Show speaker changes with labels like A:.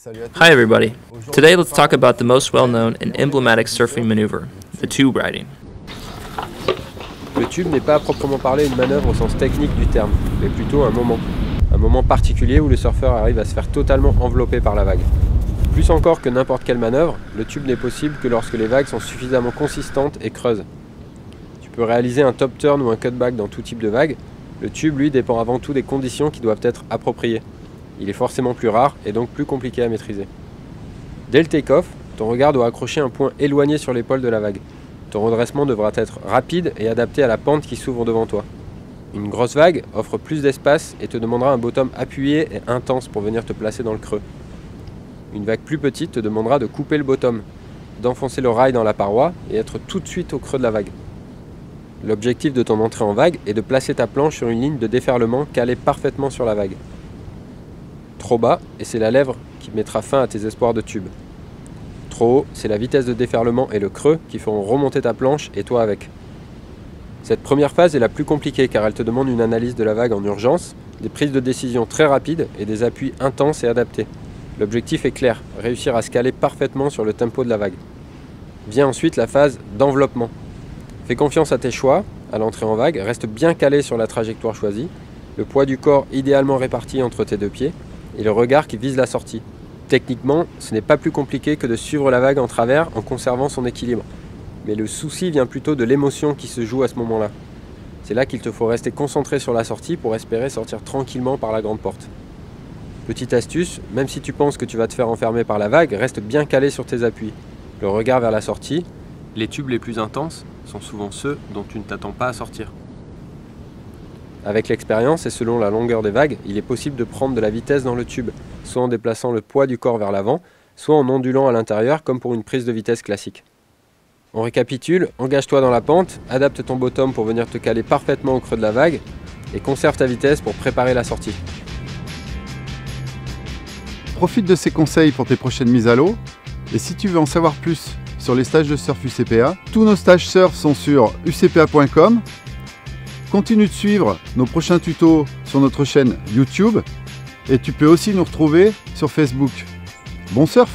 A: Hi everybody. Today let's talk about the most well-known and emblematic surfing maneuver, the tube riding.
B: Le tube n'est pas à proprement parler une manœuvre au sens technique du terme, mais plutôt un moment particulier où le surfeur arrive à se faire totalement envelopper par la vague. Plus encore que n'importe quelle manœuvre, le tube n'est possible que lorsque les vagues sont suffisamment consistantes et creuses. Tu peux réaliser un top turn ou un cutback dans tout type de vague. Le tube, lui, dépend avant tout des conditions qui doivent être appropriées. Il est forcément plus rare et donc plus compliqué à maîtriser. Dès le take-off, ton regard doit accrocher un point éloigné sur l'épaule de la vague. Ton redressement devra être rapide et adapté à la pente qui s'ouvre devant toi. Une grosse vague offre plus d'espace et te demandera un bottom appuyé et intense pour venir te placer dans le creux. Une vague plus petite te demandera de couper le bottom, d'enfoncer le rail dans la paroi et être tout de suite au creux de la vague. L'objectif de ton entrée en vague est de placer ta planche sur une ligne de déferlement calée parfaitement sur la vague. Trop bas, et c'est la lèvre qui mettra fin à tes espoirs de tube. Trop haut, c'est la vitesse de déferlement et le creux qui feront remonter ta planche et toi avec. Cette première phase est la plus compliquée car elle te demande une analyse de la vague en urgence, des prises de décision très rapides et des appuis intenses et adaptés. L'objectif est clair, réussir à se caler parfaitement sur le tempo de la vague. Vient ensuite la phase d'enveloppement. Fais confiance à tes choix, à l'entrée en vague, reste bien calé sur la trajectoire choisie, le poids du corps idéalement réparti entre tes deux pieds et le regard qui vise la sortie. Techniquement, ce n'est pas plus compliqué que de suivre la vague en travers en conservant son équilibre. Mais le souci vient plutôt de l'émotion qui se joue à ce moment-là. C'est là qu'il te faut rester concentré sur la sortie pour espérer sortir tranquillement par la grande porte. Petite astuce, même si tu penses que tu vas te faire enfermer par la vague, reste bien calé sur tes appuis. Le regard vers la sortie. Les tubes les plus intenses sont souvent ceux dont tu ne t'attends pas à sortir. Avec l'expérience et selon la longueur des vagues, il est possible de prendre de la vitesse dans le tube, soit en déplaçant le poids du corps vers l'avant, soit en ondulant à l'intérieur comme pour une prise de vitesse classique. On récapitule, engage-toi dans la pente, adapte ton bottom pour venir te caler parfaitement au creux de la vague et conserve ta vitesse pour préparer la sortie.
C: Profite de ces conseils pour tes prochaines mises à l'eau. Et si tu veux en savoir plus sur les stages de surf UCPA, tous nos stages surf sont sur ucpa.com. Continue de suivre nos prochains tutos sur notre chaîne YouTube et tu peux aussi nous retrouver sur Facebook. Bon surf!